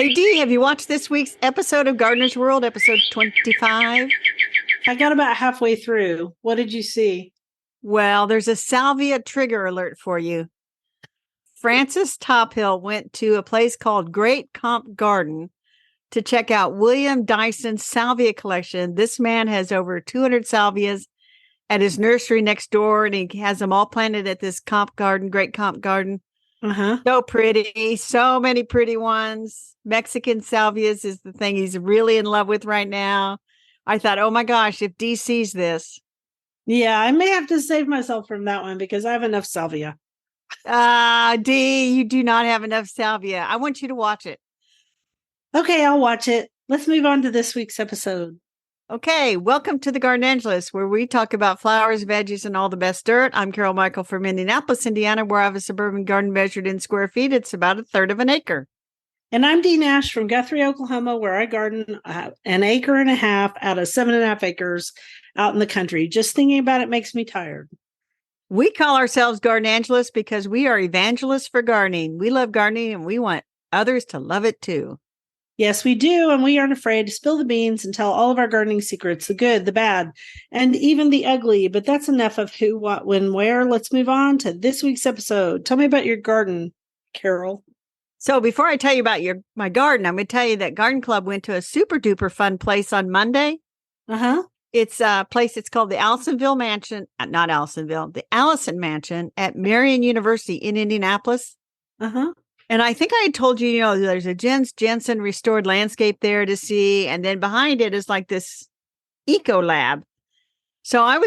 Hey Dee, have you watched this week's episode of Gardener's World, episode 25? I got about halfway through. What did you see? Well, there's a salvia trigger alert for you. Francis Tophill went to a place called Great Comp Garden to check out William Dyson's salvia collection. This man has over 200 salvias at his nursery next door, and he has them all planted at this Comp Garden, Great Comp Garden. Uh-huh. So pretty, so many pretty ones. Mexican salvias is the thing he's really in love with right now. I thought, oh my gosh, if Dee sees this. Yeah, I may have to save myself from that one because I have enough salvia. Dee, you do not have enough salvia. I want you to watch it. Okay, I'll watch it. Let's move on to this week's episode. Okay, welcome to the Garden Angelist, where we talk about flowers, veggies, and all the best dirt. I'm Carol Michael from Indianapolis, Indiana, where I have a suburban garden measured in square feet. It's about a third of an acre. And I'm Dee Nash from Guthrie, Oklahoma, where I garden an acre and a half out of 7.5 acres out in the country. Just thinking about it makes me tired. We call ourselves Garden Angelists because we are evangelists for gardening. We love gardening and we want others to love it too. Yes, we do. And we aren't afraid to spill the beans and tell all of our gardening secrets, the good, the bad, and even the ugly. But that's enough of who, what, when, where. Let's move on to this week's episode. Tell me about your garden, Carol. So before I tell you about my garden, I'm going to tell you that Garden Club went to a super duper fun place on Monday. Uh-huh. It's a place, it's called the Allisonville Mansion, not Allisonville, the Allison Mansion at Marion University in Indianapolis. Uh-huh. And I think I had told you, there's a Jens Jensen restored landscape there to see. And then behind it is like this eco lab. So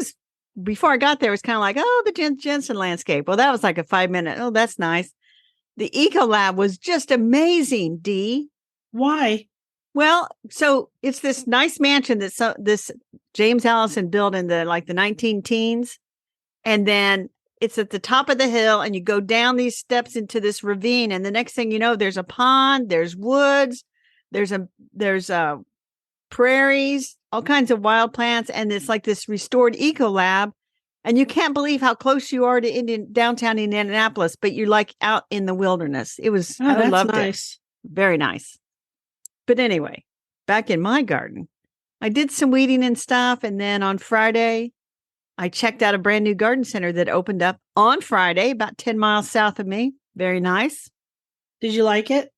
before I got there, it was kind of like, oh, the Jens Jensen landscape. Well, that was like a 5-minute. Oh, that's nice. The eco lab was just amazing, Dee. Why? Well, so it's this nice mansion that this James Allison built in the 19 teens. And then it's at the top of the hill and you go down these steps into this ravine. And the next thing you know, there's a pond, there's woods, there's prairies, all kinds of wild plants. And it's like this restored eco lab. And you can't believe how close you are to downtown Indianapolis, but you're like out in the wilderness. I loved nice. It. Very nice. But anyway, back in my garden, I did some weeding and stuff. And then on Friday, I checked out a brand new garden center that opened up on Friday, about 10 miles south of me. Very nice. Did you like it?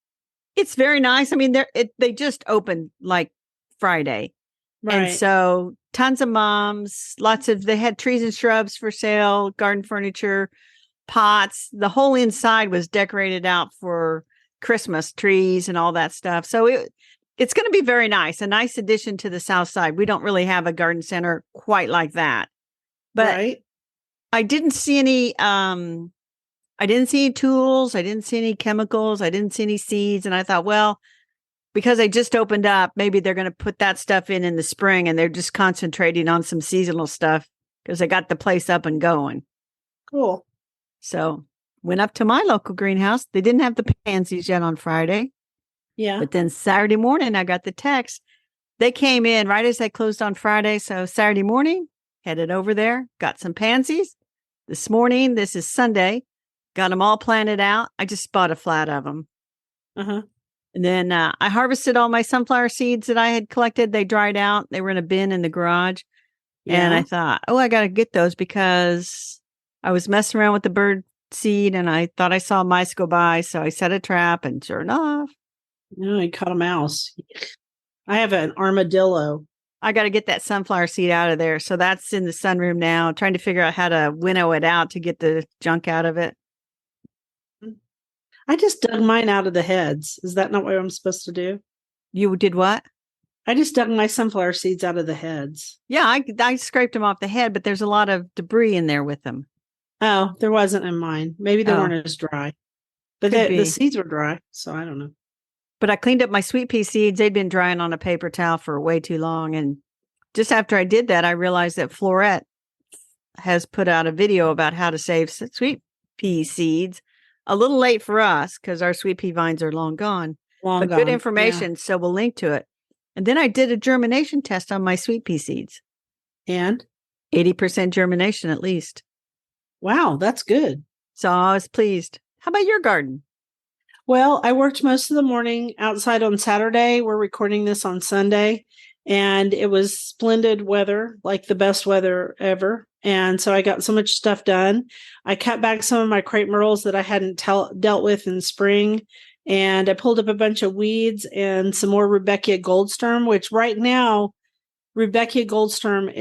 It's very nice. I mean, they just opened like Friday. Right. And so tons of moms, they had trees and shrubs for sale, garden furniture, pots. The whole inside was decorated out for Christmas trees and all that stuff. So it's going to be very nice. A nice addition to the South Side. We don't really have a garden center quite like that. But right. I didn't see any tools. I didn't see any chemicals. I didn't see any seeds. And I thought, well, because they just opened up, maybe they're going to put that stuff in the spring and they're just concentrating on some seasonal stuff because they got the place up and going. Cool. So went up to my local greenhouse. They didn't have the pansies yet on Friday. Yeah. But then Saturday morning, I got the text. They came in right as they closed on Friday. So Saturday morning, headed over there, got some pansies. This morning, this is Sunday, got them all planted out. I just bought a flat of them. Uh-huh. And then I harvested all my sunflower seeds that I had collected. They dried out. They were in a bin in the garage. Yeah. And I thought, I got to get those because I was messing around with the bird seed and I thought I saw mice go by. So I set a trap and sure enough. No, I caught a mouse. I have an armadillo. I got to get that sunflower seed out of there. So that's in the sunroom now, trying to figure out how to winnow it out to get the junk out of it. I just dug mine out of the heads. Is that not what I'm supposed to do? You did what? I just dug my sunflower seeds out of the heads. Yeah, I scraped them off the head, but there's a lot of debris in there with them. Oh, there wasn't in mine. Maybe they weren't as dry. But the seeds were dry, so I don't know. But I cleaned up my sweet pea seeds. They'd been drying on a paper towel for way too long. And just after I did that, I realized that Florette has put out a video about how to save sweet pea seeds. A little late for us because our sweet pea vines are long gone. Good information, yeah. So we'll link to it. And then I did a germination test on my sweet pea seeds. And? 80% germination at least. Wow, that's good. So I was pleased. How about your garden? Well, I worked most of the morning outside on Saturday. We're recording this on Sunday, and it was splendid weather, like the best weather ever. And so I got so much stuff done. I cut back some of my crepe myrtles that I hadn't dealt with in spring. And I pulled up a bunch of weeds and some more Rudbeckia goldsturm, which right now, Rudbeckia goldsturm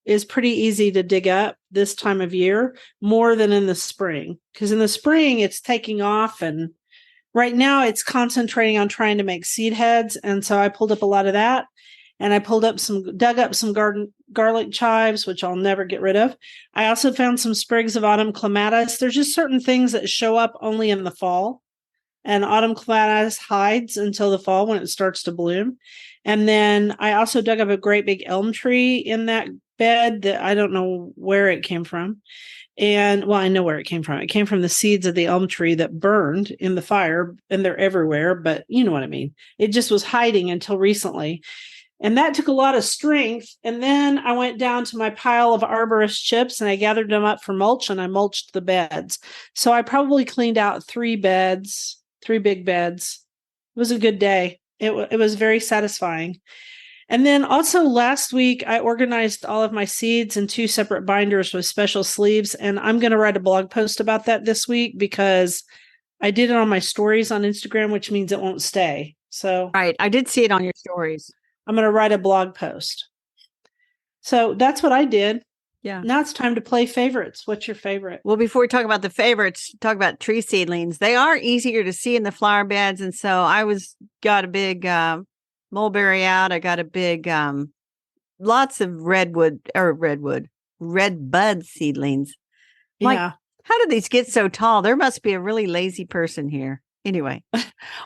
is pretty easy to dig up this time of year, more than in the spring. Because in the spring, it's taking off, and right now it's concentrating on trying to make seed heads. And so I pulled up a lot of that. And I dug up some garlic chives, which I'll never get rid of. I also found some sprigs of autumn clematis. There's just certain things that show up only in the fall. And autumn clematis hides until the fall when it starts to bloom. And then I also dug up a great big elm tree in that bed that I don't know where it came from. And well, I know where it came from. It came from the seeds of the elm tree that burned in the fire, and they're everywhere, but you know what I mean. It just was hiding until recently. And that took a lot of strength. And then I went down to my pile of arborist chips and I gathered them up for mulch, and I mulched the beds. So I probably cleaned out 3 big beds. It was a good day. It was very satisfying. And then also last week, I organized all of my seeds in 2 separate binders with special sleeves. And I'm going to write a blog post about that this week because I did it on my stories on Instagram, which means it won't stay. So Right. I did see it on your stories. I'm going to write a blog post. So that's what I did. Yeah. Now it's time to play favorites. What's your favorite? Well, before we talk about the favorites, talk about tree seedlings. They are easier to see in the flower beds. And so got a big mulberry out. I got a big, lots of red bud seedlings. Yeah. How did these get so tall? There must be a really lazy person here. Anyway.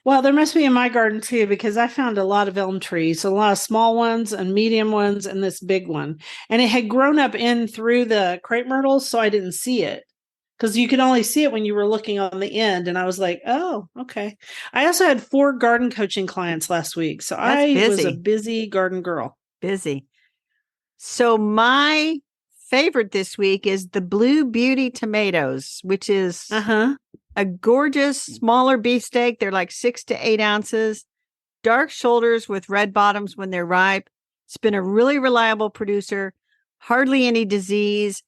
Well, there must be in my garden too, because I found a lot of elm trees, a lot of small ones and medium ones and this big one. And it had grown up in through the crepe myrtles, so I didn't see it because you could only see it when you were looking on the end. And I was like, oh, okay. I also had 4 garden coaching clients last week. So I was a busy garden girl. Busy. So my favorite this week is the Blue Beauty tomatoes, which is a gorgeous smaller beefsteak. They're like 6 to 8 ounces, dark shoulders with red bottoms when they're ripe. It's been a really reliable producer, hardly any disease.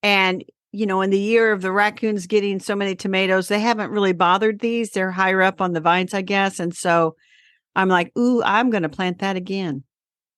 And, you know, in the year of the raccoons getting so many tomatoes, they haven't really bothered these. They're higher up on the vines, I guess. And so I'm like, ooh, I'm going to plant that again.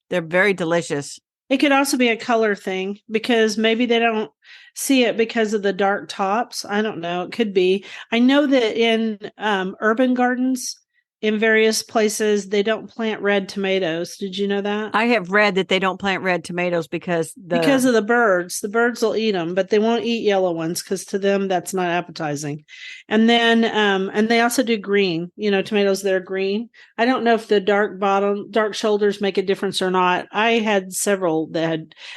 They're very delicious. It could also be a color thing because maybe they don't see it because of the dark tops. I don't know. It could be. I know that in urban gardens in various places, they don't plant red tomatoes. Did you know that? I have read that they don't plant red tomatoes because of the birds. The birds will eat them, but they won't eat yellow ones because to them that's not appetizing. And then and they also do green, tomatoes that are green. I don't know if the dark shoulders make a difference or not. I had several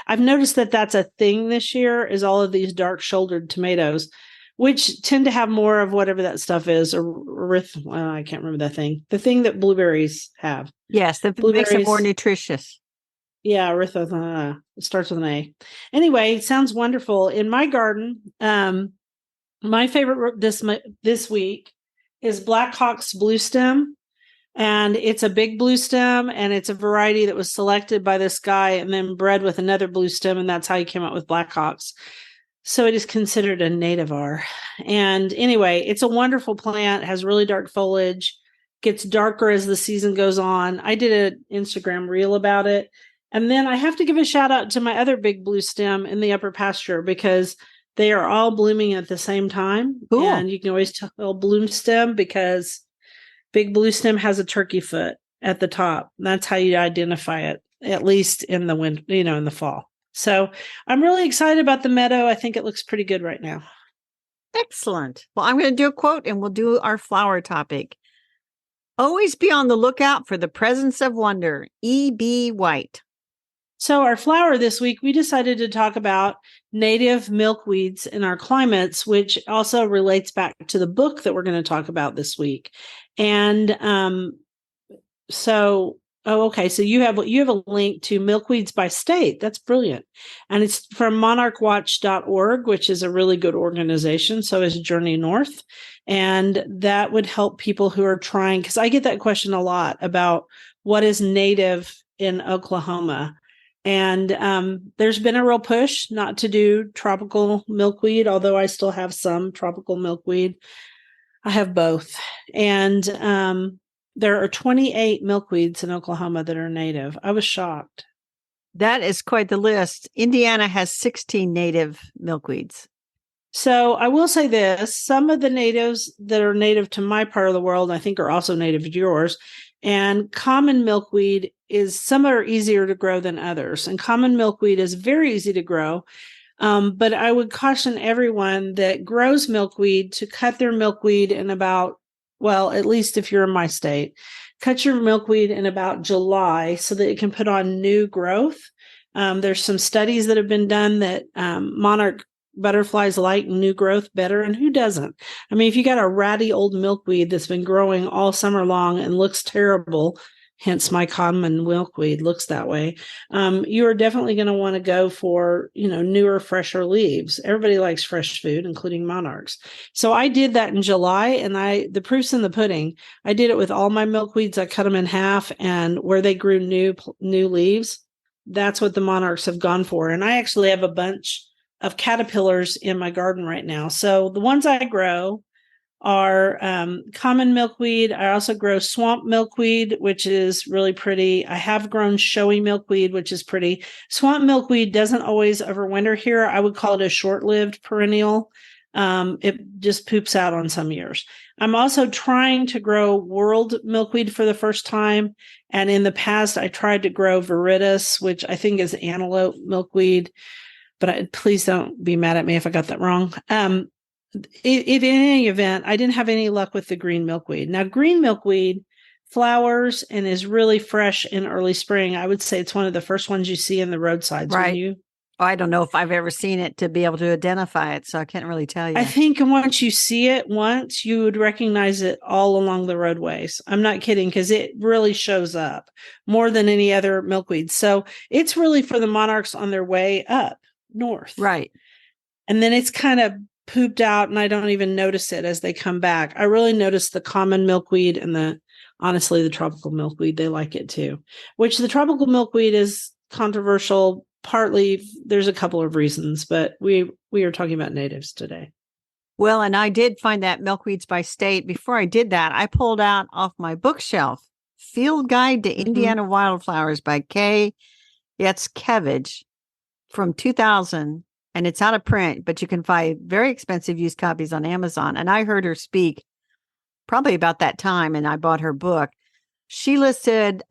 I've noticed that that's a thing this year is all of these dark shouldered tomatoes, which tend to have more of whatever that stuff is. I can't remember that thing. The thing that blueberries have. Yes, that makes it more nutritious. Yeah, it starts with an A. Anyway, it sounds wonderful. In my garden, my favorite this week is Black Hawk's blue stem. And it's a big blue stem, and it's a variety that was selected by this guy and then bred with another blue stem, and that's how he came up with Black Hawks. So it is considered a nativar. And anyway, it's a wonderful plant, has really dark foliage, gets darker as the season goes on. I did an Instagram reel about it. And then I have to give a shout out to my other big blue stem in the upper pasture because they are all blooming at the same time. Cool. And you can always tell bloom stem because big blue stem has a turkey foot at the top. That's how you identify it, at least in the winter, in the fall. So I'm really excited about the meadow. I think it looks pretty good right now. Excellent. Well, I'm going to do a quote and we'll do our flower topic. Always be on the lookout for the presence of wonder. E.B. White. So our flower this week, we decided to talk about native milkweeds in our climates, which also relates back to the book that we're going to talk about this week. And so Oh, okay. So you have a link to Milkweeds by State. That's brilliant. And it's from monarchwatch.org, which is a really good organization. So is Journey North. And that would help people who are trying, because I get that question a lot about what is native in Oklahoma. And there's been a real push not to do tropical milkweed, although I still have some tropical milkweed. I have both. And there are 28 milkweeds in Oklahoma that are native. I was shocked. That is quite the list. Indiana has 16 native milkweeds. So I will say this, some of the natives that are native to my part of the world, I think are also native to yours. And common milkweed some are easier to grow than others. And common milkweed is very easy to grow. But I would caution everyone that grows milkweed to cut their milkweed in about, well, at least if you're in my state, cut your milkweed in about July so that it can put on new growth. There's some studies that have been done that monarch butterflies like new growth better, and who doesn't? I mean, if you got a ratty old milkweed that's been growing all summer long and looks terrible, hence my common milkweed looks that way, you are definitely going to want to go for, newer, fresher leaves. Everybody likes fresh food, including monarchs. So I did that in July, and the proof's in the pudding. I did it with all my milkweeds. I cut them in half, and where they grew new leaves, that's what the monarchs have gone for. And I actually have a bunch of caterpillars in my garden right now. So the ones I grow are common milkweed. I also grow swamp milkweed, which is really pretty. I have grown showy milkweed, which is pretty. Swamp milkweed doesn't always overwinter here. I would call it a short-lived perennial. It just poops out on some years. I'm also trying to grow world milkweed for the first time. And in the past, I tried to grow viridis, which I think is antelope milkweed. But please don't be mad at me if I got that wrong. If in any event, I didn't have any luck with the green milkweed. Now, green milkweed flowers and is really fresh in early spring. I would say it's one of the first ones you see in the roadsides. Right. I don't know if I've ever seen it to be able to identify it, so I can't really tell you. I think once you see it once, you would recognize it all along the roadways. I'm not kidding, because it really shows up more than any other milkweed. So it's really for the monarchs on their way up north. Right. And then it's kind of pooped out, and I don't even notice it as they come back. I really notice the common milkweed and honestly, the tropical milkweed. They like it too, which the tropical milkweed is controversial. Partly there's a couple of reasons, but we are talking about natives today. Well, and I did find that Milkweeds by State. Before I did that, I pulled out off my bookshelf Field Guide to Indiana Wildflowers by Kay Yatzkevich from 2000. And it's out of print, but you can find very expensive used copies on Amazon. And I heard her speak probably about that time, and I bought her book. She actually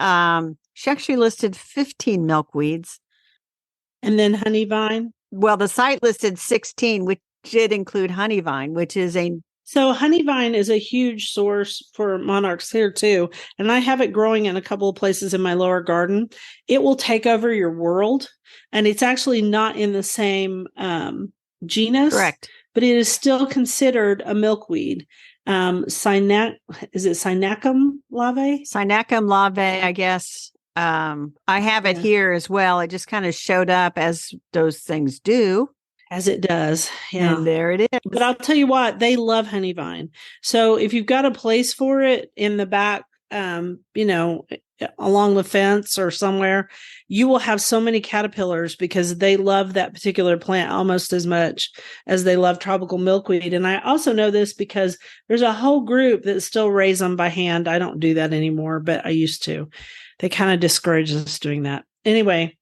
listed 15 milkweeds. And then honeyvine? Well, the site listed 16, which did include honeyvine, which is So honeyvine is a huge source for monarchs here too. And I have it growing in a couple of places in my lower garden. It will take over your world. And it's actually not in the same genus. Correct. But it is still considered a milkweed. Is it Sinacum lave? Sinacum lave, I guess. I have it here as well. It just kind of showed up as those things do. As it does. Yeah. And there it is. But I'll tell you what, they love honeyvine. So if you've got a place for it in the back, along the fence or somewhere, you will have so many caterpillars because they love that particular plant almost as much as they love tropical milkweed. And I also know this because there's a whole group that still raise them by hand. I don't do that anymore, but I used to. They kind of discourage us doing that. Anyway,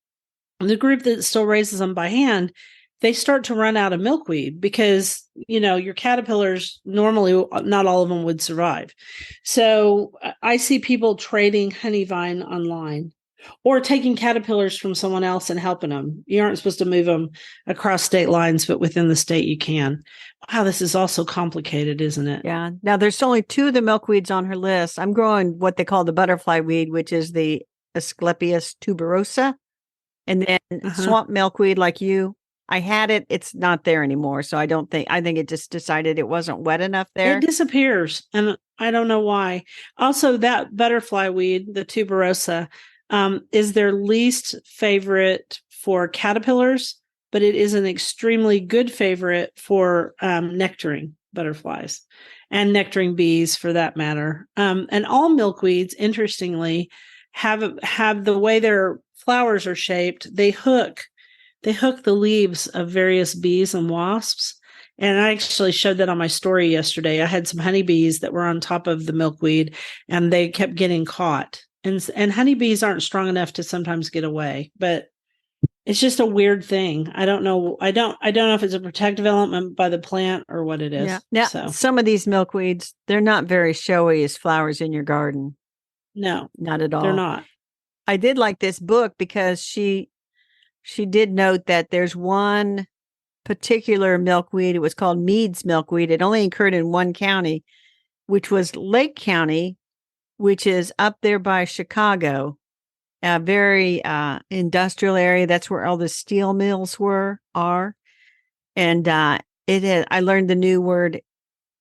the group that still raises them by hand, they start to run out of milkweed because, your caterpillars, normally not all of them would survive. So I see people trading honeyvine online or taking caterpillars from someone else and helping them. You aren't supposed to move them across state lines, but within the state you can. Wow, this is also complicated, isn't it? Yeah. Now there's only 2 of the milkweeds on her list. I'm growing what they call the butterfly weed, which is the Asclepias tuberosa, and then swamp milkweed like you. I had it. It's not there anymore. So I think it just decided it wasn't wet enough there. It disappears, and I don't know why. Also, that butterfly weed, the tuberosa, is their least favorite for caterpillars, but it is an extremely good favorite for nectaring butterflies and nectaring bees, for that matter. And all milkweeds, interestingly, have the way their flowers are shaped. They hook the leaves of various bees and wasps. And I actually showed that on my story yesterday. I had some honeybees that were on top of the milkweed, and they kept getting caught. And honeybees aren't strong enough to sometimes get away, but it's just a weird thing. I don't know. I don't know if it's a protective element by the plant or what it is. Yeah. Now, So some of these milkweeds, they're not very showy as flowers in your garden. no, Not at all. they're not. I did like this book because she did note that there's one particular milkweed. It was called Mead's milkweed. It only occurred in one county, which was Lake County, which is up there by Chicago, a very industrial area. That's where all the steel mills are. And I learned the new word,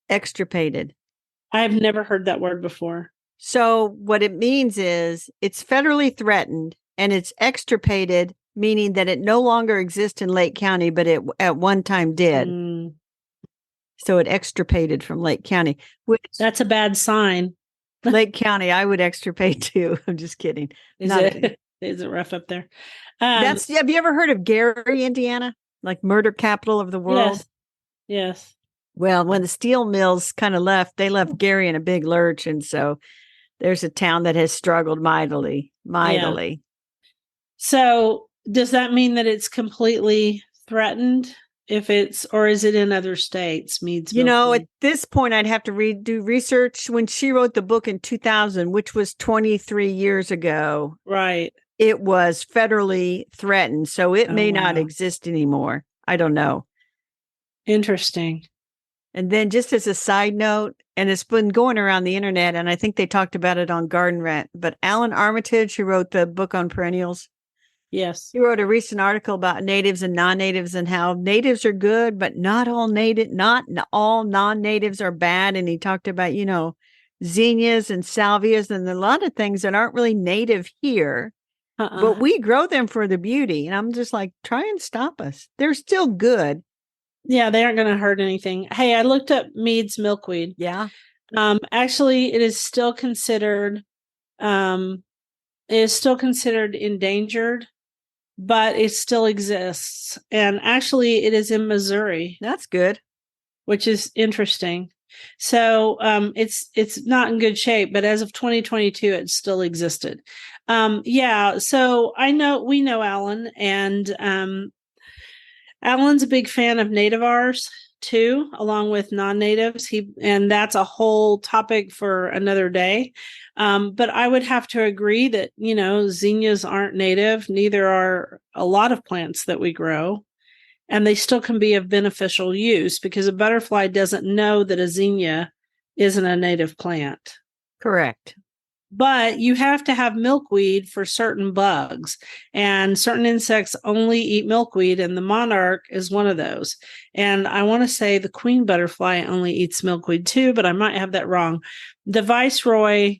extirpated. I've never heard that word before. So what it means is it's federally threatened, and it's extirpated, meaning that it no longer exists in Lake County, but it at one time did. So it extirpated from Lake County. Which, that's a bad sign. Lake County, I would extirpate too. I'm just kidding. Is it rough up there? Have you ever heard of Gary, Indiana? Like murder capital of the world? Yes. Well, when the steel mills kind of left, they left Gary in a big lurch. And so there's a town that has struggled mightily. Yeah. So does that mean that it's completely threatened or is it in other states? Mead's milkweed? At this point, I'd have to do research. When she wrote the book in 2000, which was 23 years ago. Right. It was federally threatened. So it may not exist anymore. I don't know. Interesting. And then just as a side note, and it's been going around the internet, and I think they talked about it on Garden Rant, but Alan Armitage, who wrote the book on perennials. Yes. He wrote a recent article about natives and non-natives and how natives are good, but not all non-natives are bad. And he talked about, zinnias and salvias and a lot of things that aren't really native here, but we grow them for the beauty. And I'm just like, try and stop us. They're still good. Yeah, they aren't going to hurt anything. Hey, I looked up Mead's milkweed. Yeah. Actually, it is still considered endangered, but it still exists. And actually, it is in Missouri. That's good. Which is interesting. So it's not in good shape, but as of 2022, it still existed. So we know Alan, and Alan's a big fan of nativars too, along with non-natives. And that's a whole topic for another day. But I would have to agree that, zinnias aren't native. Neither are a lot of plants that we grow. And they still can be of beneficial use because a butterfly doesn't know that a zinnia isn't a native plant. Correct. But you have to have milkweed for certain bugs, and certain insects only eat milkweed, and the monarch is one of those. And I want to say the queen butterfly only eats milkweed too, but I might have that wrong. The viceroy,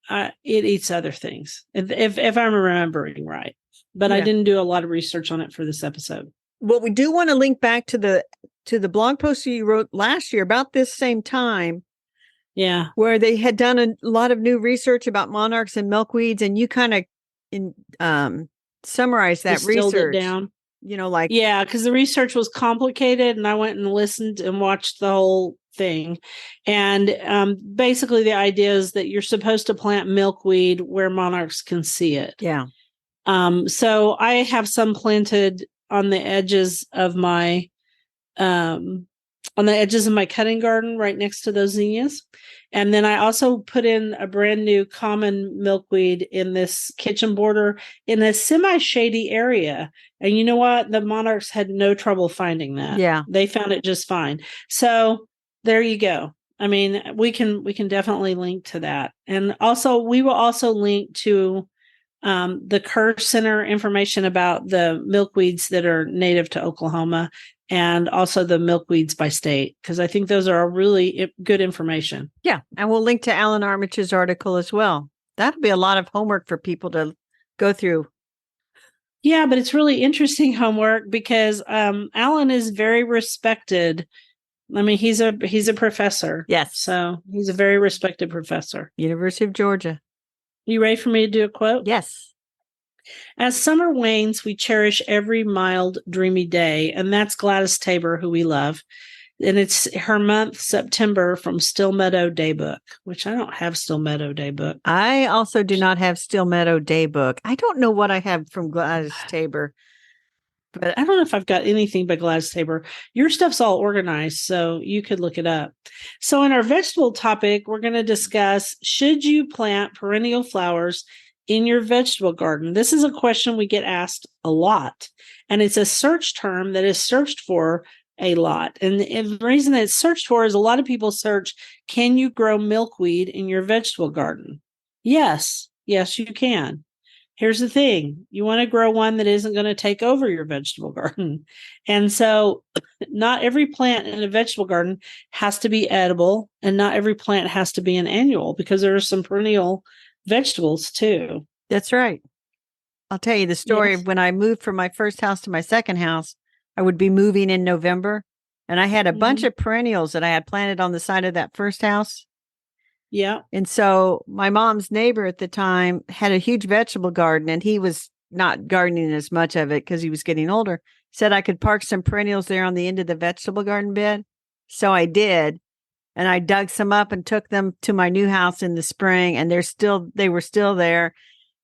it eats other things, if I'm remembering right. But I didn't do a lot of research on it for this episode. Well, we do want to link back to the blog post you wrote last year about this same time. Yeah. Where they had done a lot of new research about monarchs and milkweeds, and you kind of summarized that research. It down. Yeah, because the research was complicated, and I went and listened and watched the whole thing. And basically the idea is that you're supposed to plant milkweed where monarchs can see it. Yeah. So I have some planted on the edges of my cutting garden right next to those zinnias. And then I also put in a brand new common milkweed in this kitchen border in a semi-shady area. And you know what? The monarchs had no trouble finding that. Yeah. They found it just fine. So there you go. I mean, we can definitely link to that. And also we will also link to the Kerr Center information about the milkweeds that are native to Oklahoma, and also the milkweeds by state, because I think those are really good information. Yeah. And we'll link to Alan Armichage's article as well. That'll be a lot of homework for people to go through. Yeah, but it's really interesting homework because Alan is very respected. I mean, he's a professor. Yes. So he's a very respected professor. University of Georgia. You ready for me to do a quote? Yes. As summer wanes, we cherish every mild, dreamy day. And that's Gladys Tabor, who we love. And it's her month, September, from Still Meadow Daybook, which I don't have Still Meadow Daybook. I also do not have Still Meadow Daybook. I don't know what I have from Gladys Tabor. But I don't know if I've got anything by Gladys Tabor. Your stuff's all organized, so you could look it up. So in our vegetable topic, we're going to discuss, should you plant perennial flowers in your vegetable garden? This is a question we get asked a lot, and it's a search term that is searched for a lot. And the reason that it's searched for is a lot of people search, can you grow milkweed in your vegetable garden? Yes, you can. Here's the thing. You want to grow one that isn't going to take over your vegetable garden. And so not every plant in a vegetable garden has to be edible, and not every plant has to be an annual, because there are some perennial vegetables too. That's right. I'll tell you the story. Yes. When I moved from my first house to my second house, I would be moving in November, and I had a bunch of perennials that I had planted on the side of that first house. Yeah. And so my mom's neighbor at the time had a huge vegetable garden, and he was not gardening as much of it because he was getting older. Said I could park some perennials there on the end of the vegetable garden bed. So I did. And I dug some up and took them to my new house in the spring, and they were still there.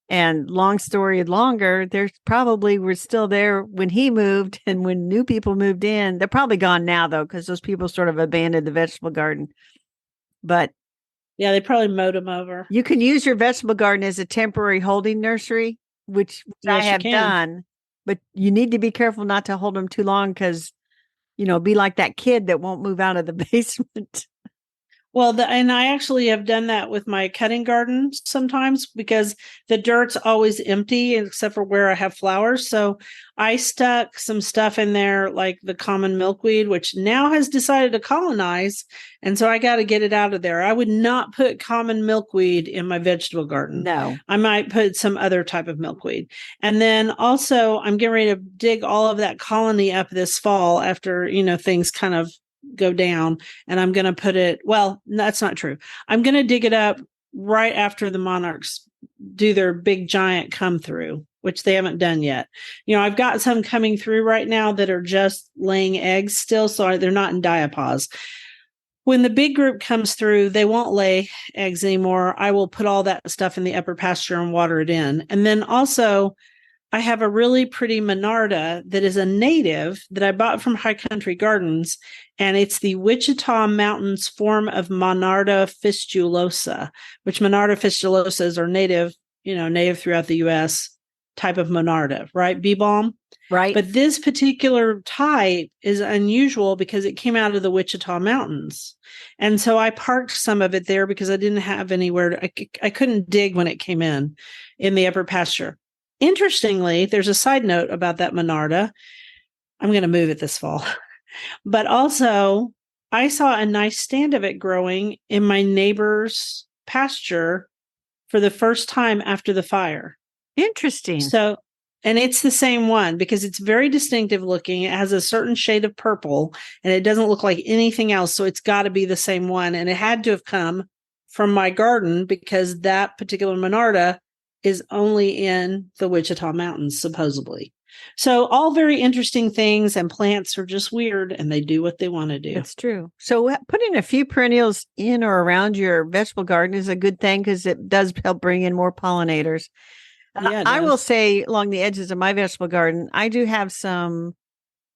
And long story longer, they probably were still there when he moved, and when new people moved in. They're probably gone now though, because those people sort of abandoned the vegetable garden. But yeah, they probably mowed them over. You can use your vegetable garden as a temporary holding nursery, which I have done, but you need to be careful not to hold them too long, because, be like that kid that won't move out of the basement. Well, and I actually have done that with my cutting garden sometimes, because the dirt's always empty except for where I have flowers. So I stuck some stuff in there, like the common milkweed, which now has decided to colonize. And so I got to get it out of there. I would not put common milkweed in my vegetable garden. No. I might put some other type of milkweed. And then also I'm getting ready to dig all of that colony up this fall after, things kind of go down, and I'm going to put it, well, that's not true. I'm going to dig it up right after the monarchs do their big giant come through, which they haven't done yet. I've got some coming through right now that are just laying eggs still, so they're not in diapause. When the big group comes through, they won't lay eggs anymore. I will put all that stuff in the upper pasture and water it in. And then also, I have a really pretty Monarda that is a native that I bought from High Country Gardens, and it's the Wichita Mountains form of Monarda fistulosa, which Monarda fistulosas are native throughout the U.S. type of Monarda, right? Bee balm. Right. But this particular type is unusual because it came out of the Wichita Mountains. And so I parked some of it there because I didn't have anywhere I couldn't dig when it came in the upper pasture. Interestingly, there's a side note about that Monarda. I'm going to move it this fall. But also, I saw a nice stand of it growing in my neighbor's pasture for the first time after the fire. Interesting. So, and it's the same one because it's very distinctive looking. It has a certain shade of purple, and it doesn't look like anything else. So it's got to be the same one. And it had to have come from my garden because that particular Monarda is only in the Wichita Mountains, supposedly. So all very interesting things, and plants are just weird, and they do what they want to do. That's true. So putting a few perennials in or around your vegetable garden is a good thing because it does help bring in more pollinators. Yeah, I will say along the edges of my vegetable garden, I do have some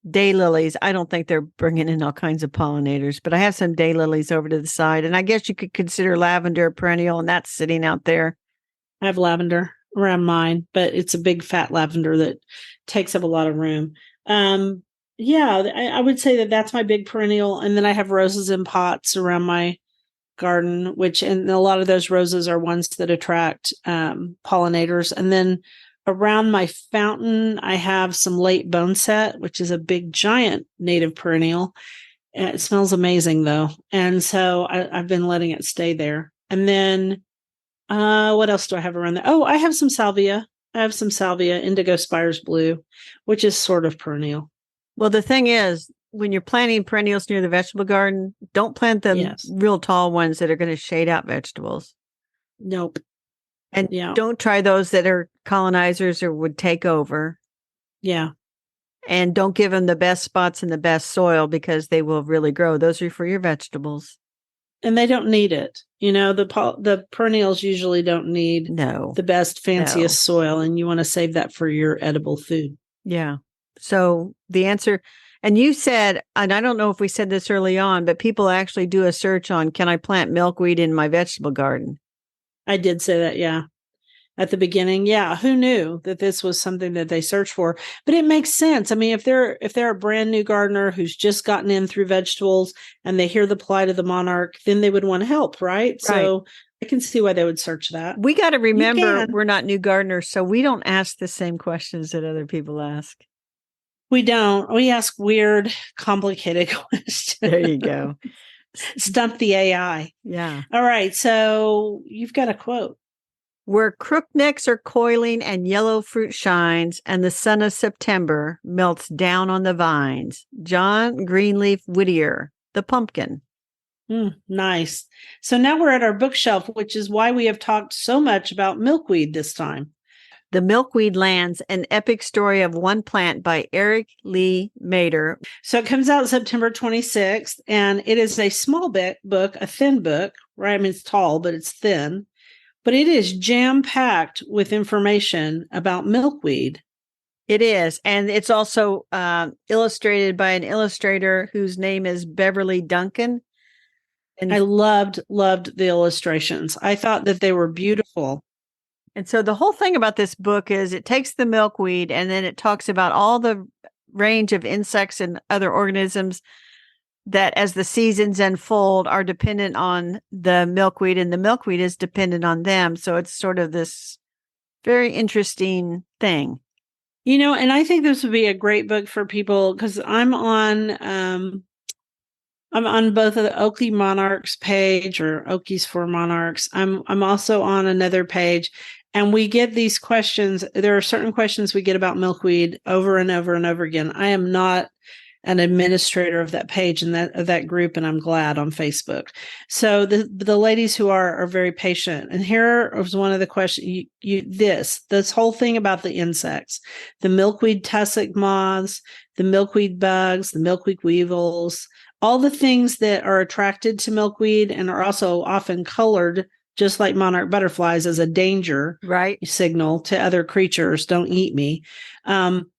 daylilies. I don't think they're bringing in all kinds of pollinators, but I have some daylilies over to the side. And I guess you could consider lavender a perennial, and that's sitting out there. I have lavender around mine, but it's a big fat lavender that takes up a lot of room. I would say that that's my big perennial. And then I have roses in pots around my garden, and a lot of those roses are ones that attract pollinators. And then around my fountain, I have some late boneset, which is a big, giant native perennial. It smells amazing, though. And so I've been letting it stay there. And then what else do I have around there? Oh, I have some salvia. Indigo spires blue, which is sort of perennial. Well, the thing is, when you're planting perennials near the vegetable garden, don't plant the real tall ones that are going to shade out vegetables. Nope. And don't try those that are colonizers or would take over. Yeah. And don't give them the best spots and the best soil because they will really grow. Those are for your vegetables. And they don't need it. The perennials usually don't need the best, fanciest soil, and you want to save that for your edible food. Yeah. So the answer, and you said, and I don't know if we said this early on, but people actually do a search on, can I plant milkweed in my vegetable garden? I did say that, yeah. At the beginning, yeah. Who knew that this was something that they search for? But it makes sense. I mean, if they're a brand new gardener who's just gotten in through vegetables and they hear the plight of the monarch, then they would want to help, right? So I can see why they would search that. We got to remember we're not new gardeners, so we don't ask the same questions that other people ask. We don't. We ask weird, complicated questions. There you go. Stump the AI. Yeah. All right. So you've got a quote. Where crooknecks are coiling and yellow fruit shines and the sun of September melts down on the vines. John Greenleaf Whittier, The Pumpkin. Nice. So now we're at our bookshelf, which is why we have talked so much about milkweed this time. The Milkweed Lands, an epic story of one plant by Eric Lee Mader. So it comes out September 26th, and it is a small book, a thin book, right? I mean, it's tall, but it's thin. But it is jam-packed with information about milkweed. It is. And it's also illustrated by an illustrator whose name is Beverly Duncan. And I loved the illustrations. I thought that they were beautiful. And so the whole thing about this book is it takes the milkweed and then it talks about all the range of insects and other organisms that as the seasons unfold are dependent on the milkweed and the milkweed is dependent on them. So it's sort of this very interesting thing. And I think this would be a great book for people because I'm on both of the Oakley Monarchs page or Okies for Monarchs. I'm also on another page. And we get these questions. There are certain questions we get about milkweed over and over and over again. I am not an administrator of that page and that group, and I'm glad on Facebook. So the ladies who are very patient. And here was one of the questions. This whole thing about the insects, the milkweed tussock moths, the milkweed bugs, the milkweed weevils, all the things that are attracted to milkweed and are also often colored just like monarch butterflies as a danger signal to other creatures. Don't eat me.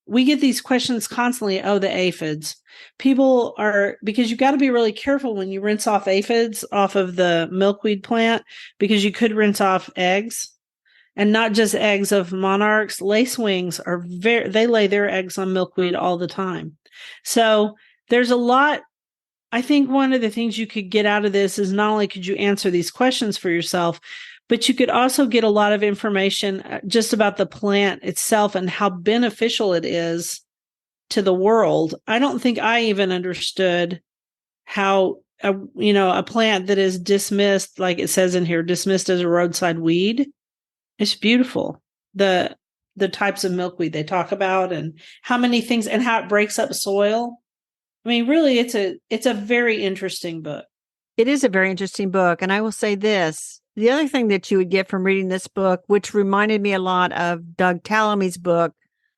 We get these questions constantly. Oh, the aphids. Because you got to be really careful when you rinse off aphids off of the milkweed plant, because you could rinse off eggs, and not just eggs of monarchs. Lacewings they lay their eggs on milkweed all the time. So there's a lot. I think one of the things you could get out of this is not only could you answer these questions for yourself, but you could also get a lot of information just about the plant itself and how beneficial it is to the world. I don't think I even understood how, a plant that is dismissed, like it says in here, dismissed as a roadside weed. It's beautiful. The types of milkweed they talk about and how many things and how it breaks up soil. I mean, really, it's a very interesting book. It is a very interesting book. And I will say this, the other thing that you would get from reading this book, which reminded me a lot of Doug Tallamy's book,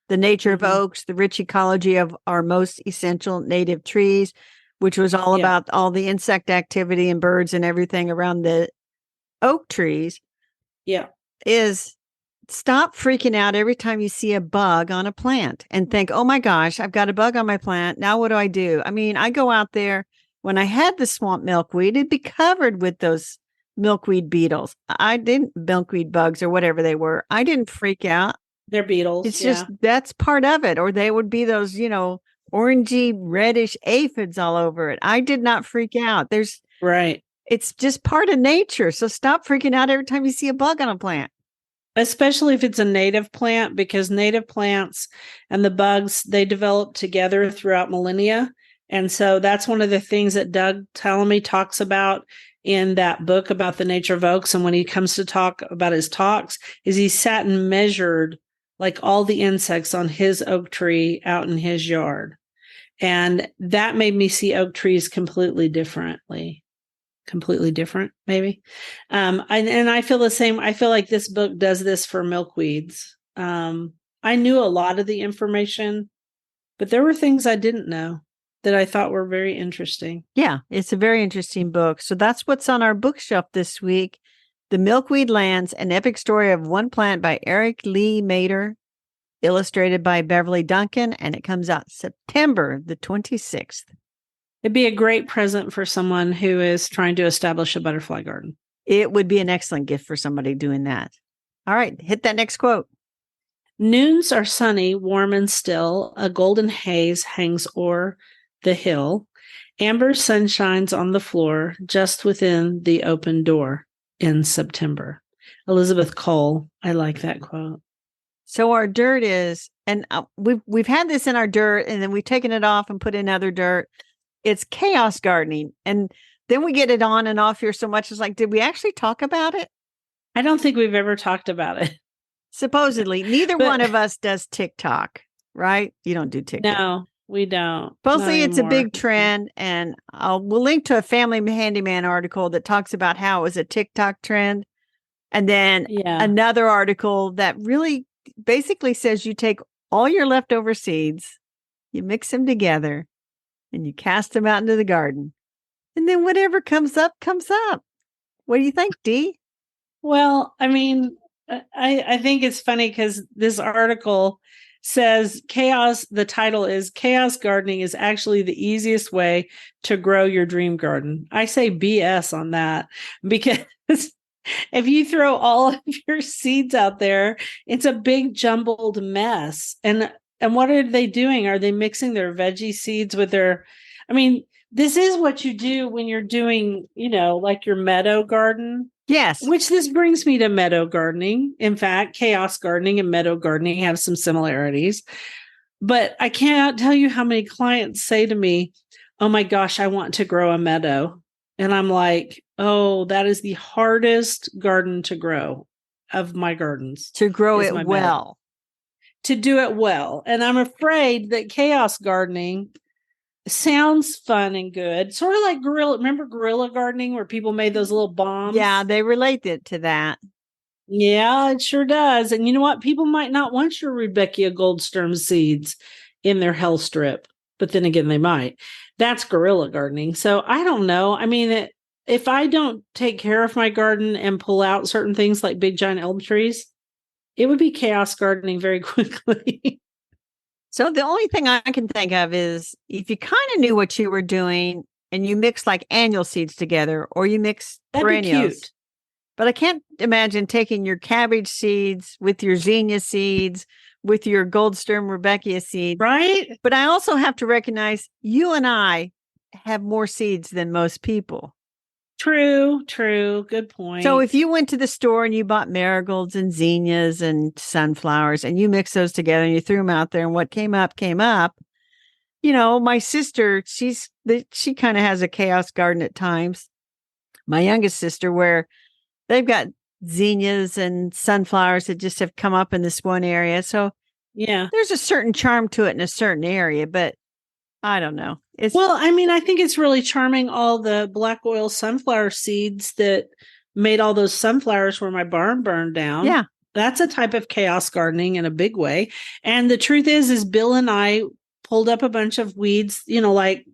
The Nature of Oaks, the Rich Ecology of Our Most Essential Native Trees, which was all about all the insect activity and birds and everything around the oak trees. Yeah. Is stop freaking out every time you see a bug on a plant and think, oh my gosh, I've got a bug on my plant. Now what do? I mean, I go out there. When I had the swamp milkweed, it'd be covered with those milkweed beetles. Milkweed bugs or whatever they were. I didn't freak out. They're beetles. It's just, that's part of it. Or they would be those, orangey, reddish aphids all over it. I did not freak out. Right. It's just part of nature. So stop freaking out every time you see a bug on a plant. Especially if it's a native plant, because native plants and the bugs, they develop together throughout millennia. And so that's one of the things that Doug Tallamy talks about in that book about the nature of oaks. And when he comes to talk about his talks, is he sat and measured like all the insects on his oak tree out in his yard. And that made me see oak trees completely different, maybe. And I feel the same. I feel like this book does this for milkweeds. I knew a lot of the information, but there were things I didn't know that I thought were very interesting. Yeah, it's a very interesting book. So that's what's on our bookshelf this week. The Milkweed Lands, an epic story of one plant by Eric Lee Mader, illustrated by Beverly Duncan, and it comes out September the 26th. It'd be a great present for someone who is trying to establish a butterfly garden. It would be an excellent gift for somebody doing that. All right, hit that next quote. Noons are sunny, warm and still. A golden haze hangs o'er the hill. Amber sun shines on the floor just within the open door in September. Elizabeth Cole. I like that quote. So our dirt is, and we've had this in our dirt, and then we've taken it off and put in other dirt. It's chaos gardening. And then we get it on and off here so much. It's like, did we actually talk about it? I don't think we've ever talked about it. Supposedly, neither one of us does TikTok, right? You don't do TikTok. No, we don't. Supposedly, it's a big trend. And we'll link to a Family Handyman article that talks about how it was a TikTok trend. And then another article that really basically says you take all your leftover seeds, you mix them together, and you cast them out into the garden. And then whatever comes up, comes up. What do you think, Dee? Well, I mean, I think it's funny because this article says the title is Chaos Gardening is actually the easiest way to grow your dream garden. I say BS on that because if you throw all of your seeds out there, it's a big jumbled mess. And what are they doing? Are they mixing their veggie seeds with this is what you do when you're doing, like your meadow garden. Yes. Which this brings me to meadow gardening. In fact, chaos gardening and meadow gardening have some similarities. But I can't tell you how many clients say to me, oh my gosh, I want to grow a meadow. And I'm like, oh, that is the hardest garden to grow of my gardens. To grow it well. Meadow. To do it well. And I'm afraid that chaos gardening sounds fun and good. Sort of like guerrilla gardening where people made those little bombs? Yeah, they relate it to that. Yeah, it sure does. And you know what? People might not want your Rebecca Goldsturm seeds in their hell strip, but then again, they might. That's guerrilla gardening. So I don't know. I mean, if I don't take care of my garden and pull out certain things like big giant elm trees, it would be chaos gardening very quickly. So the only thing I can think of is if you kind of knew what you were doing and you mix like annual seeds together or you mix perennials. But I can't imagine taking your cabbage seeds with your zinnia seeds, with your Goldsturm Rebecca seed. Right. But I also have to recognize you and I have more seeds than most people. True. Good point. So if you went to the store and you bought marigolds and zinnias and sunflowers and you mix those together and you threw them out there and what came up, my sister, she kind of has a chaos garden at times. My youngest sister, where they've got zinnias and sunflowers that just have come up in this one area. So yeah, there's a certain charm to it in a certain area, but I don't know. I think it's really charming. All the black oil sunflower seeds that made all those sunflowers where my barn burned down. Yeah. That's a type of chaos gardening in a big way. And the truth is Bill and I pulled up a bunch of weeds, I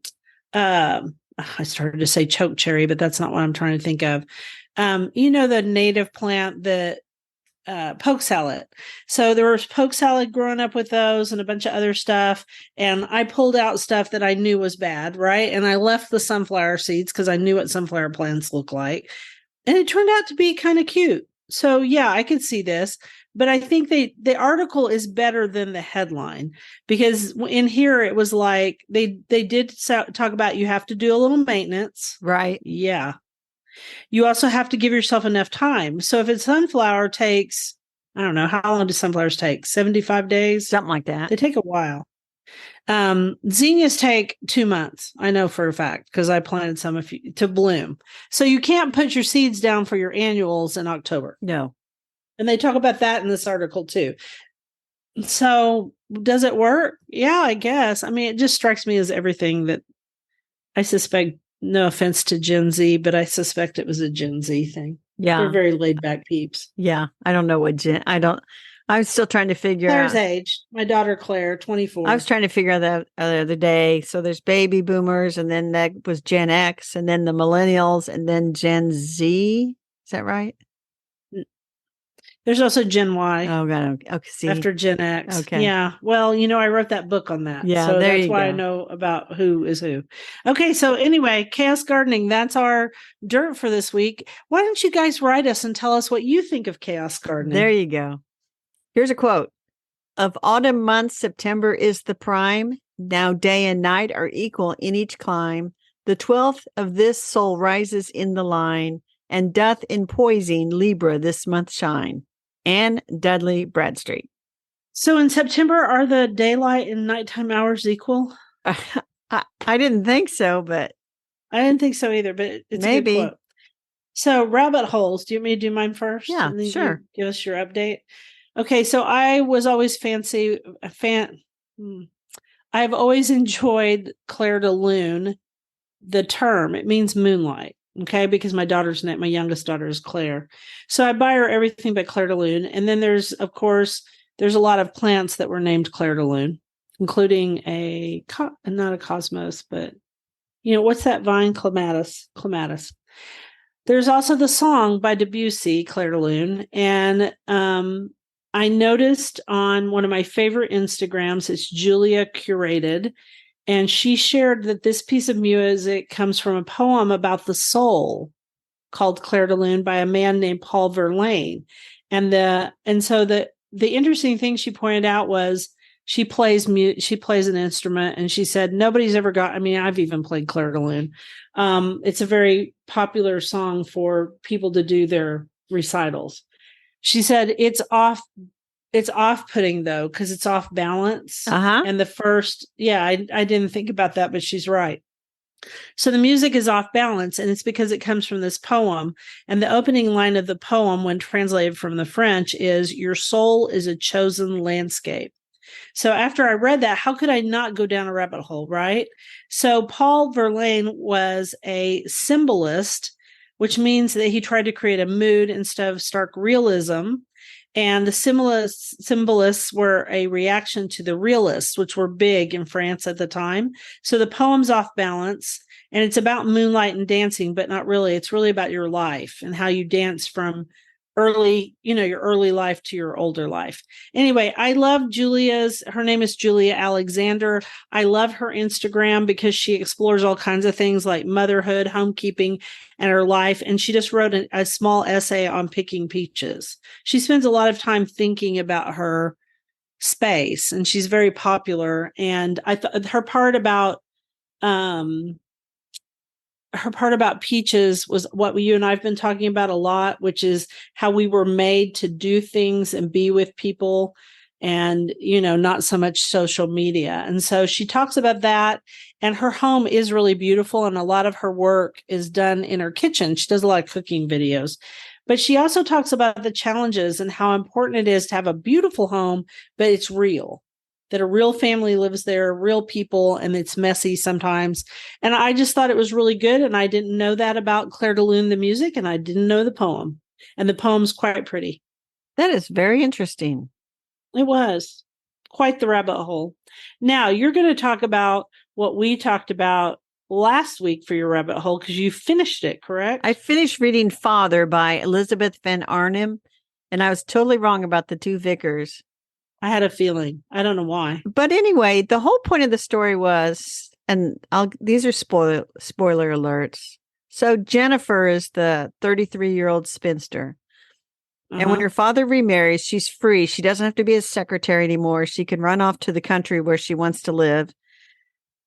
started to say choke cherry, but that's not what I'm trying to think of. The native plant that poke salad. So there was poke salad growing up with those and a bunch of other stuff. And I pulled out stuff that I knew was bad, right? And I left the sunflower seeds because I knew what sunflower plants look like. And it turned out to be kind of cute. So yeah, I could see this. But I think the article is better than the headline because in here it was like they did talk about you have to do a little maintenance. Right. Yeah. You also have to give yourself enough time. So if a sunflower takes, I don't know, how long do sunflowers take? 75 days? Something like that. They take a while. Zinnias take 2 months. I know for a fact because I planted some to bloom. So you can't put your seeds down for your annuals in October. No. And they talk about that in this article too. So does it work? Yeah, I guess. I mean, it just strikes me as everything that I suspect, no offense to Gen Z, but I suspect it was a Gen Z thing. Yeah. They're very laid back peeps. Yeah. I don't know what I'm still trying to figure Claire's out. age. My daughter, Claire, 24. I was trying to figure out that the other day. So there's baby boomers, and then that was Gen X, and then the millennials, and then Gen Z. Is that right? There's also Gen Y. Oh, God. Okay. See. After Gen X. Okay. Yeah. Well, I wrote that book on that. Yeah. So there that's you why go. I know about who is who. Okay. So anyway, chaos gardening. That's our dirt for this week. Why don't you guys write us and tell us what you think of chaos gardening? There you go. Here's a quote. Of autumn months, September is the prime. Now day and night are equal in each clime. The 12th of this soul rises in the line, and doth in poising Libra this month shine. Anne Dudley Bradstreet. So in September, are the daylight and nighttime hours equal? I didn't think so, but I didn't think so either, but it's maybe. a good quote. So rabbit holes. Do you want me to do mine first? Yeah, and then sure. Give us your update. Okay, so I was always I've always enjoyed Clair de Lune, the term. It means moonlight, okay, because my youngest daughter is Claire. So I buy her everything but Clair de Lune. And then there's a lot of plants that were named Clair de Lune, including not a cosmos, but what's that vine? Clematis. There's also the song by Debussy, Clair de Lune. And I noticed on one of my favorite Instagrams, it's Julia Curated, and she shared that this piece of music comes from a poem about the soul called Clair de Lune by a man named Paul Verlaine. And so the interesting thing she pointed out was she plays an instrument, and she said nobody's ever I've even played Clair de Lune. It's a very popular song for people to do their recitals. She said it's off-putting though, because it's off balance. And the first, I didn't think about that, but she's right. So the music is off balance, and it's because it comes from this poem. And the opening line of the poem, when translated from the French, is "Your soul is a chosen landscape." So after I read that, how could I not go down a rabbit hole, right? So Paul Verlaine was a symbolist, which means that he tried to create a mood instead of stark realism. And the symbolists were a reaction to the realists, which were big in France at the time. So the poem's off balance, and it's about moonlight and dancing, but not really. It's really about your life and how you dance from your early life to your older life. Anyway, I love her name is Julia Alexander. I love her Instagram because she explores all kinds of things like motherhood, homekeeping, and her life. And she just wrote a small essay on picking peaches. She spends a lot of time thinking about her space, and she's very popular. And I thought her part about peaches was what you and I've been talking about a lot, which is how we were made to do things and be with people and, not so much social media. And so she talks about that, and her home is really beautiful. And a lot of her work is done in her kitchen. She does a lot of cooking videos, but she also talks about the challenges and how important it is to have a beautiful home, but it's real. That a real family lives there, real people, and it's messy sometimes. And I just thought it was really good. And I didn't know that about Clair de Lune, the music, and I didn't know the poem. And the poem's quite pretty. That is very interesting. It was quite the rabbit hole. Now you're going to talk about what we talked about last week for your rabbit hole, because you finished it, correct? I finished reading Father by Elizabeth Van Arnhem, and I was totally wrong about the two vicars. I had a feeling. I don't know why. But anyway, the whole point of the story was, and these are spoiler alerts. So Jennifer is the 33-year-old spinster. And when her father remarries, she's free. She doesn't have to be his secretary anymore. She can run off to the country where she wants to live.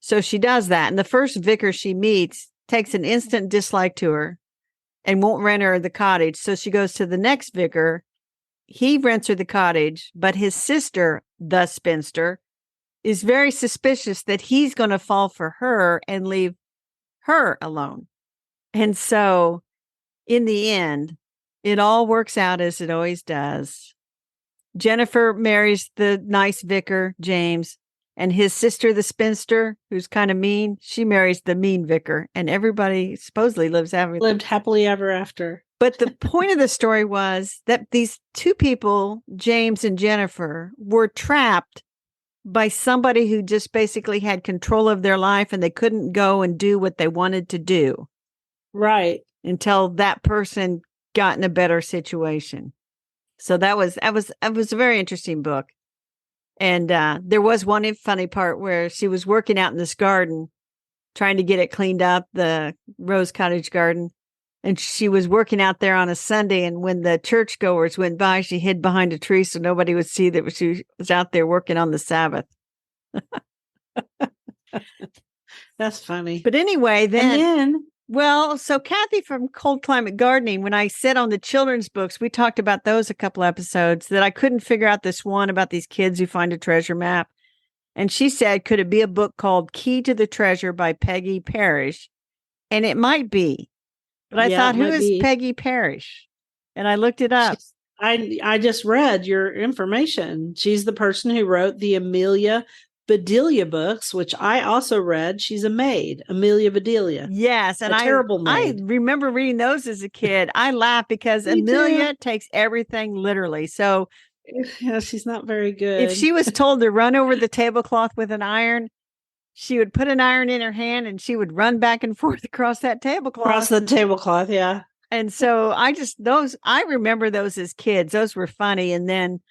So she does that. And the first vicar she meets takes an instant dislike to her. and won't rent her the cottage. So she goes to the next vicar. He rents her the cottage, but his sister, the spinster, is very suspicious that he's going to fall for her and leave her alone. And so in the end, it all works out as it always does. Jennifer marries the nice vicar, James, and his sister, the spinster, who's kind of mean, she marries the mean vicar, and everybody supposedly lived happily ever after. But the point of the story was that these two people, James and Jennifer, were trapped by somebody who just basically had control of their life, and they couldn't go and do what they wanted to do. Right. Until that person got in a better situation. So that was a very interesting book. And there was one funny part where she was working out in this garden, trying to get it cleaned up, the Rose Cottage garden. And she was working out there on a Sunday. And when the churchgoers went by, she hid behind a tree so nobody would see that she was out there working on the Sabbath. That's funny. But anyway, well, so Kathy from Cold Climate Gardening, when I said on the children's books, we talked about those a couple episodes, that I couldn't figure out this one about these kids who find a treasure map. And she said, could it be a book called Key to the Treasure by Peggy Parrish? And it might be. But I thought, who is Peggy Parrish? And I looked it up. I just read your information. She's the person who wrote the Amelia Bedelia books, which I also read. She's a maid, Amelia Bedelia. Yes, and terrible maid. I remember reading those as a kid. I laugh because Amelia takes everything literally. So yeah, she's not very good. If she was told to run over the tablecloth with an iron, she would put an iron in her hand and she would run back and forth across that tablecloth. Across the tablecloth, yeah. And so I remember those as kids. Those were funny. And then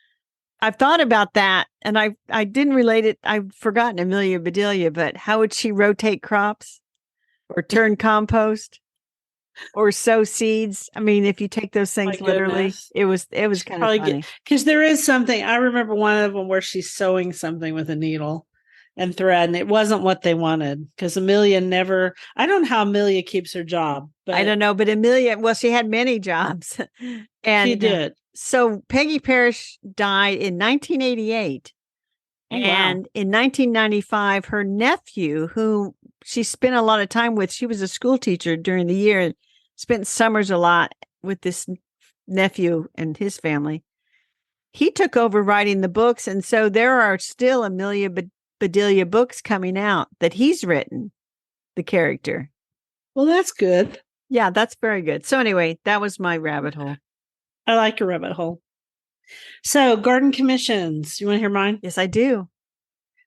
I've thought about that, and I didn't relate it. I've forgotten Amelia Bedelia, but how would she rotate crops or turn compost or sow seeds? I mean, if you take those things literally, it was kind of funny. Because there is something, I remember one of them where she's sewing something with a needle and thread, and it wasn't what they wanted, because Amelia I don't know how Amelia keeps her job. But I don't know, but Amelia, well, she had many jobs. And she did. So Peggy Parrish died in 1988. And in 1995, her nephew, who she spent a lot of time with, she was a school teacher during the year, spent summers a lot with this nephew and his family. He took over writing the books. And so there are still Amelia Bedelia books coming out that he's written, the character. Well, that's good. Yeah, that's very good. So anyway, that was my rabbit hole. I like a rabbit hole. So garden commissions. You want to hear mine? Yes, I do.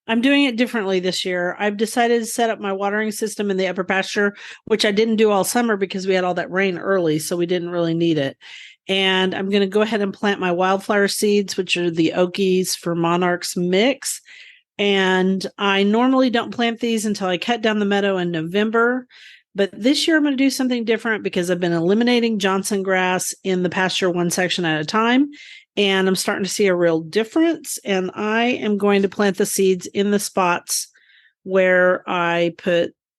I'm doing it differently this year. I've decided to set up my watering system in the upper pasture, which I didn't do all summer because we had all that rain early, so we didn't really need it. And I'm going to go ahead and plant my wildflower seeds, which are the Okies for Monarchs mix. And I normally don't plant these until I cut down the meadow in November. But this year I'm going to do something different because I've been eliminating Johnson grass in the pasture one section at a time. And I'm starting to see a real difference. And I am going to plant the seeds in the spots where I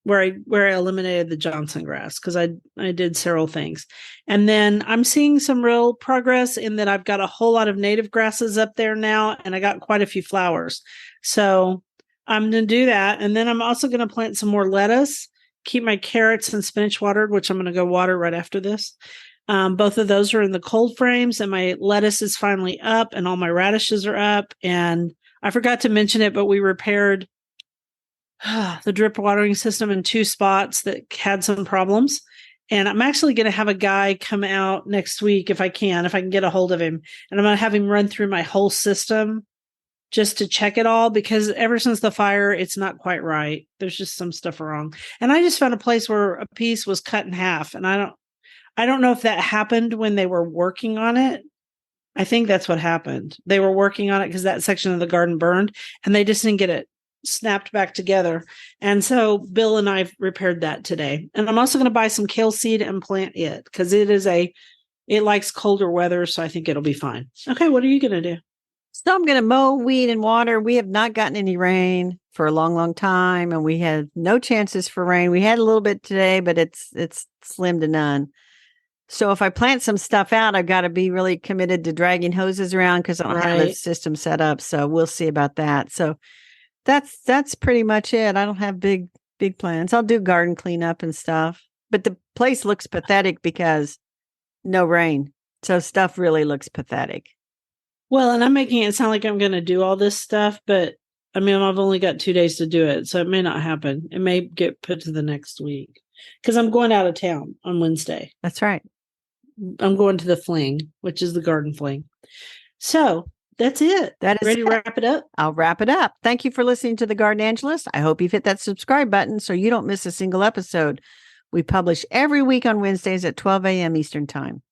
eliminated the Johnson grass, because I did several things. And then I'm seeing some real progress in that I've got a whole lot of native grasses up there now, and I got quite a few flowers. So I'm going to do that. And then I'm also going to plant some more lettuce, keep my carrots and spinach watered, which I'm going to go water right after this. Both of those are in the cold frames, and my lettuce is finally up, and all my radishes are up. And I forgot to mention it, but we repaired the drip watering system in 2 spots that had some problems. And I'm actually going to have a guy come out next week if I can get a hold of him. And I'm going to have him run through my whole system just to check it all, because ever since the fire, it's not quite right. There's just some stuff wrong. And I just found a place where a piece was cut in half. And I don't know if that happened when they were working on it. I think that's what happened. They were working on it because that section of the garden burned, and they just didn't get it snapped back together. And so Bill and I repaired that today. And I'm also going to buy some kale seed and plant it, because it likes colder weather. So I think it'll be fine. Okay. What are you going to do? So I'm going to mow, weed, and water. We have not gotten any rain for a long, long time, and we had no chances for rain. We had a little bit today, but it's slim to none. So if I plant some stuff out, I've got to be really committed to dragging hoses around because I don't have the Right. system set up. So we'll see about that. So that's pretty much it. I don't have big plans. I'll do garden cleanup and stuff. But the place looks pathetic because no rain. So stuff really looks pathetic. Well, and I'm making it sound like I'm going to do all this stuff, but I mean, I've only got 2 days to do it, so it may not happen. It may get put to the next week because I'm going out of town on Wednesday. That's right. I'm going to the fling, which is the garden fling. So that's it. That is ready to wrap it up. I'll wrap it up. Thank you for listening to The Garden Angelist. I hope you've hit that subscribe button so you don't miss a single episode. We publish every week on Wednesdays at 12 a.m. Eastern Time.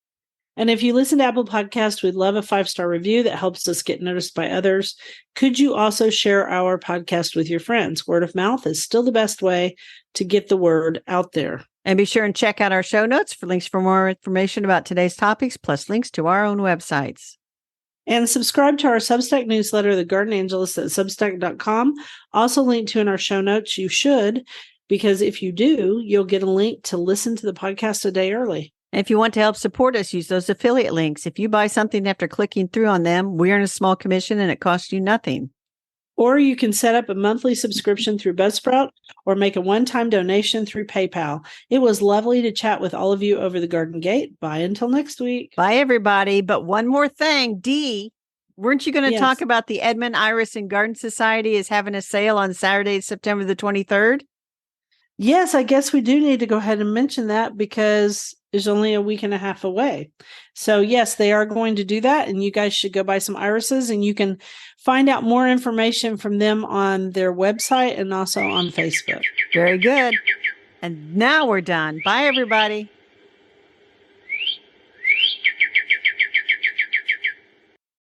And if you listen to Apple Podcasts, we'd love a 5-star review that helps us get noticed by others. Could you also share our podcast with your friends? Word of mouth is still the best way to get the word out there. And be sure and check out our show notes for links for more information about today's topics, plus links to our own websites. And subscribe to our Substack newsletter, The Garden Angelist, at substack.com. Also linked to in our show notes. You should, because if you do, you'll get a link to listen to the podcast a day early. And if you want to help support us, use those affiliate links. If you buy something after clicking through on them, we earn a small commission and it costs you nothing. Or you can set up a monthly subscription through Buzzsprout or make a one-time donation through PayPal. It was lovely to chat with all of you over the Garden Gate. Bye until next week. Bye, everybody. But one more thing, Dee, weren't you going to talk about the Edmund Iris and Garden Society is having a sale on Saturday, September the 23rd? Yes, I guess we do need to go ahead and mention that because it's only a week and a half away. So yes, they are going to do that. And you guys should go buy some irises, and you can find out more information from them on their website and also on Facebook. Very good. And now we're done. Bye, everybody.